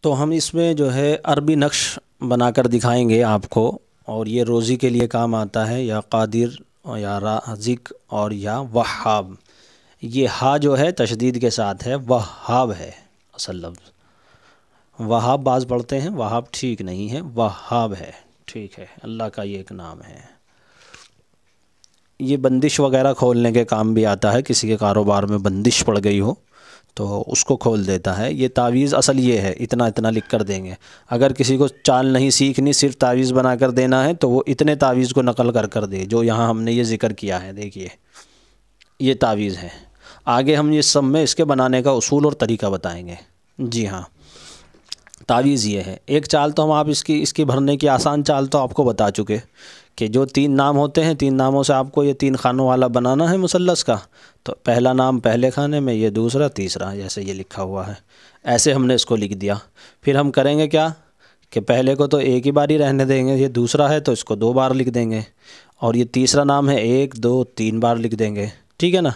तो हम इसमें जो है अरबी नक्श बनाकर दिखाएंगे आपको, और ये रोज़ी के लिए काम आता है, या कादिर और या राज़िक और या वहाब। ये हा जो है तशदीद के साथ है, वहाब है असल लफ्ज़। वहाब बाज़ पढ़ते हैं, वहाब ठीक नहीं है, वहाब है, ठीक है। अल्लाह का ये एक नाम है। ये बंदिश वगैरह खोलने के काम भी आता है, किसी के कारोबार में बंदिश पड़ गई हो तो उसको खोल देता है। ये तावीज़ असल ये है, इतना इतना लिख कर देंगे। अगर किसी को चाल नहीं सीखनी, सिर्फ तावीज़ बना कर देना है, तो वो इतने तावीज़ को नकल कर दे जो यहाँ हमने ये ज़िक्र किया है। देखिए ये तावीज़ है। आगे हम ये सब में इसके बनाने का उसूल और तरीका बताएंगे। जी हाँ, तावीज़ ये है। एक चाल तो हम आप इसकी भरने की आसान चाल तो आपको बता चुके कि जो 3 नाम होते हैं, 3 नामों से आपको ये 3 खानों वाला बनाना है मुसल्लस का। तो पहला नाम पहले खाने में, ये दूसरा तीसरा, जैसे ये लिखा हुआ है ऐसे हमने इसको लिख दिया। फिर हम करेंगे क्या कि पहले को तो एक ही बार ही रहने देंगे, ये दूसरा है तो इसको 2 बार लिख देंगे, और ये तीसरा नाम है 1 2 3 बार लिख देंगे, ठीक है ना।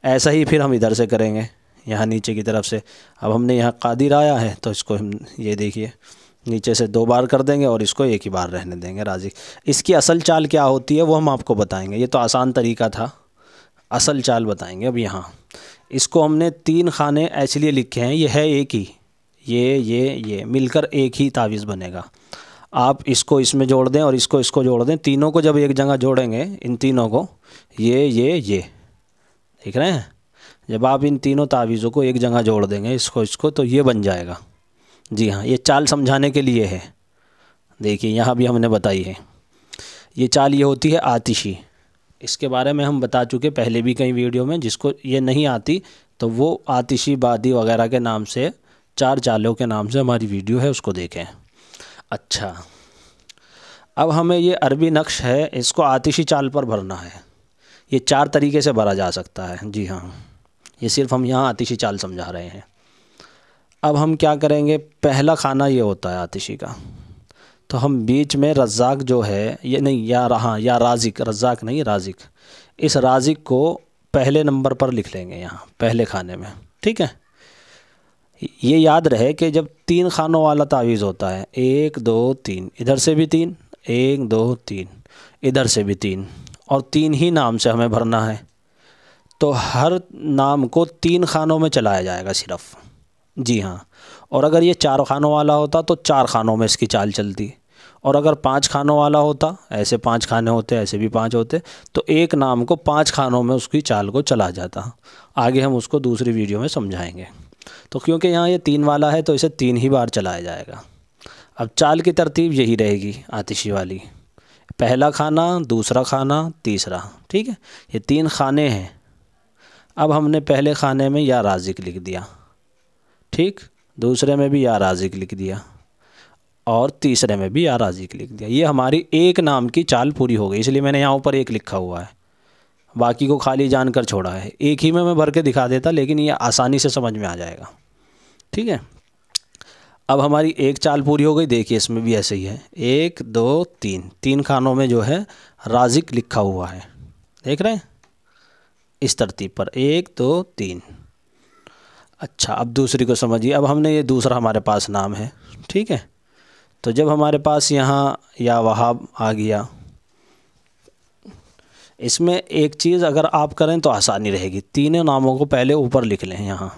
ऐसा ही फिर हम इधर से करेंगे, यहाँ नीचे की तरफ से। अब हमने यहाँ कादिर आया है तो इसको हम ये देखिए नीचे से 2 बार कर देंगे और इसको 1 ही बार रहने देंगे, राज़ी। इसकी असल चाल क्या होती है वो हम आपको बताएंगे। ये तो आसान तरीका था, असल चाल बताएंगे। अब यहाँ इसको हमने 3 खाने इसलिए लिखे हैं, ये है एक ही, ये मिलकर एक ही तावीज़ बनेगा। आप इसको इसमें जोड़ दें और इसको इसको जोड़ दें, तीनों को जब एक जगह जोड़ेंगे, इन तीनों को, ये देख रहे हैं, जब आप इन तीनों तावीज़ों को एक जगह जोड़ देंगे, इसको इसको, तो ये बन जाएगा। जी हाँ, ये चाल समझाने के लिए है। देखिए यहाँ भी हमने बताई है। ये चाल ये होती है आतिशी। इसके बारे में हम बता चुके पहले भी कई वीडियो में। जिसको ये नहीं आती तो वो आतिशी बादी वगैरह के नाम से, 4 चालों के नाम से हमारी वीडियो है, उसको देखें। अच्छा, अब हमें ये अरबी नक्श है, इसको आतिशी चाल पर भरना है। ये 4 तरीके से भरा जा सकता है। जी हाँ, ये सिर्फ हम यहाँ आतिशी चाल समझा रहे हैं। अब हम क्या करेंगे, पहला खाना ये होता है आतिशी का, तो हम बीच में रज़ाक जो है, ये नहीं, या राज़िक, रज़ाक नहीं राज़िक, इस राज़िक को पहले नंबर पर लिख लेंगे यहाँ पहले खाने में, ठीक है। ये याद रहे कि जब 3 खानों वाला तावीज़ होता है, 1 2 3, इधर से भी 3, 1 2 3, इधर से भी 3, और 3 ही नाम से हमें भरना है, तो हर नाम को 3 खानों में चलाया जाएगा सिर्फ। जी हाँ, और अगर ये 4 खानों वाला होता तो 4 खानों में इसकी चाल चलती, और अगर 5 खानों वाला होता, ऐसे 5 खाने होते, ऐसे भी 5 होते, तो एक नाम को 5 खानों में उसकी चाल को चला जाता। आगे हम उसको दूसरी वीडियो में समझाएंगे। तो क्योंकि यहाँ ये 3 वाला है तो इसे 3 ही बार चलाया जाएगा। अब चाल की तरतीब यही रहेगी आतिशी वाली, पहला खाना, दूसरा खाना, तीसरा, ठीक है। ये 3 खाने हैं। अब हमने पहले खाने में या राज़िक लिख दिया, ठीक, दूसरे में भी या राज़िक लिख दिया, और तीसरे में भी या राज़िक लिख दिया। ये हमारी एक नाम की चाल पूरी हो गई, इसलिए मैंने यहाँ ऊपर 1 लिखा हुआ है, बाकी को खाली जानकर छोड़ा है। एक ही में मैं भर के दिखा देता, लेकिन ये आसानी से समझ में आ जाएगा, ठीक है। अब हमारी एक चाल पूरी हो गई। देखिए इसमें भी ऐसे ही है, 1 2 3, 3 खानों में जो है राज़िक लिखा हुआ है, देख रहे हैं, इस तरतीब पर 1 2 3। अच्छा, अब दूसरी को समझिए। अब हमने ये दूसरा हमारे पास नाम है, ठीक है। तो जब हमारे पास यहाँ या वहाब आ गया, इसमें एक चीज़ अगर आप करें तो आसानी रहेगी, तीनों नामों को पहले ऊपर लिख लें यहाँ,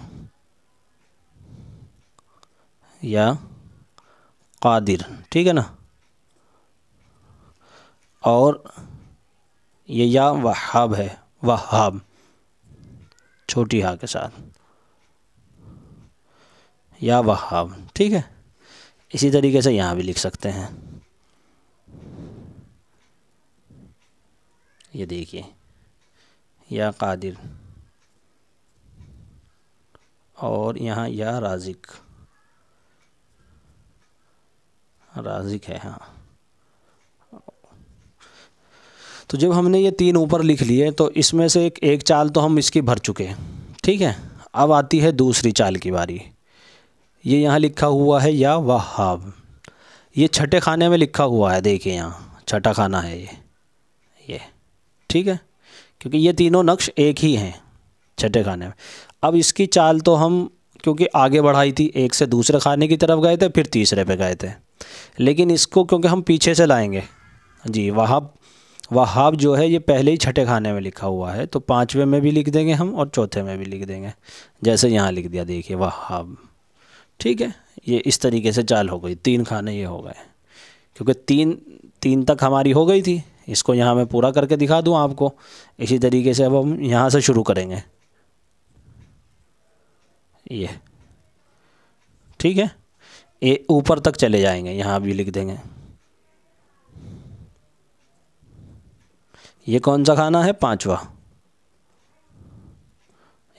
या कादिर, ठीक है ना, और ये या वहाब है, वहाब छोटी हा के साथ, या वहाब, ठीक है। इसी तरीके से यहाँ भी लिख सकते हैं। ये देखिए, या कादिर, और यहाँ या राज़िक, राज़िक है, हाँ। तो जब हमने ये 3 ऊपर लिख लिए तो इसमें से एक चाल तो हम इसकी भर चुके हैं, ठीक है। अब आती है दूसरी चाल की बारी। ये यहाँ लिखा हुआ है या वहाब, ये छठे खाने में लिखा हुआ है, देखिए यहाँ छठा खाना है ये, ठीक है, क्योंकि ये तीनों नक्श एक ही हैं छठे खाने में। अब इसकी चाल तो हम क्योंकि आगे बढ़ाई थी, एक से दूसरे खाने की तरफ गए थे, फिर तीसरे पे गए थे। लेकिन इसको क्योंकि हम पीछे से लाएंगे जी, वहाब जो है ये पहले ही छठे खाने में लिखा हुआ है, तो पाँचवें में भी लिख देंगे हम और चौथे में भी लिख देंगे, जैसे यहाँ लिख दिया देखिए वहाब। ठीक है, ये इस तरीके से चाल हो गई, 3 खाने ये हो गए, क्योंकि 3 तक हमारी हो गई थी। इसको यहाँ मैं पूरा करके दिखा दूँ आपको। इसी तरीके से अब हम यहाँ से शुरू करेंगे, ये ठीक है, ये ऊपर तक चले जाएंगे, यहाँ भी लिख देंगे। ये कौन सा खाना है? 5वां।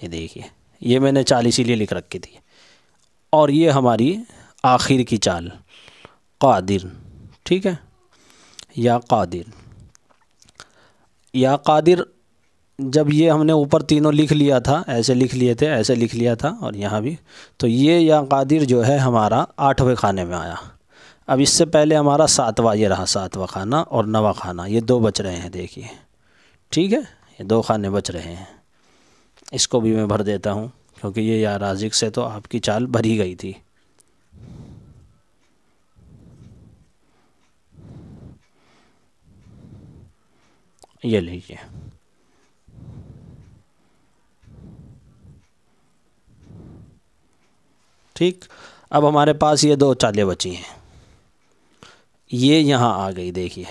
ये देखिए, ये मैंने चाल इसीलिए लिख रखी थी। और ये हमारी आखिर की चाल कादिर। ठीक है, या कादिर, या कादिर। जब ये हमने ऊपर तीनों लिख लिया था, ऐसे लिख लिए थे, ऐसे लिख लिया था, और यहाँ भी, तो ये या कादिर जो है हमारा 8वें खाने में आया। अब इससे पहले हमारा 7वां ये रहा, 7वां खाना और 9वां खाना, ये 2 बच रहे हैं देखिए। ठीक है, ये 2 खाने बच रहे हैं। इसको भी मैं भर देता हूँ, क्योंकि ये या राज़िक से तो आपकी चाल भरी गई थी। ये लीजिए, ठीक। अब हमारे पास ये 2 चालें बची हैं, ये यहाँ आ गई देखिए,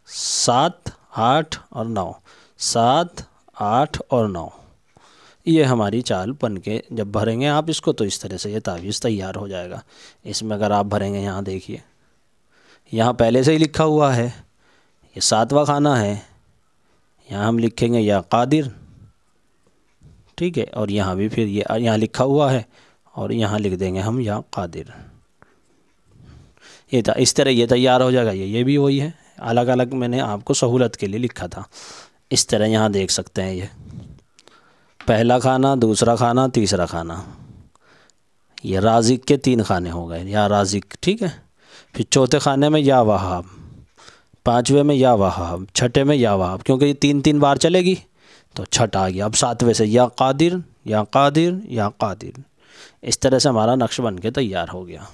7, 8 और 9, 7, 8 और 9। ये हमारी चाल बन के जब भरेंगे आप इसको, तो इस तरह से ये तावीज़ तैयार हो जाएगा। इसमें अगर आप भरेंगे, यहाँ देखिए, यहाँ पहले से ही लिखा हुआ है, ये 7वां खाना है, यहाँ हम लिखेंगे या कादिर। ठीक है, और यहाँ भी फिर ये यहाँ लिखा हुआ है, और यहाँ लिख देंगे हम या कादिर। ये था, इस तरह ये तैयार हो जाएगा। ये भी वही है, अलग अलग मैंने आपको सहूलत के लिए लिखा था। इस तरह यहाँ देख सकते हैं, ये पहला खाना, दूसरा खाना, तीसरा खाना, ये राज़िक के 3 खाने हो गए, या राज़िक। ठीक है, फिर चौथे खाने में या वहाब, 5वें में या वहाब, छठे में या वहाब, क्योंकि ये 3-3 बार चलेगी तो छठ आ गया। अब 7वें से या कादिर, या कादिर, या कादिर। इस तरह से हमारा नक्श बन के तैयार हो गया।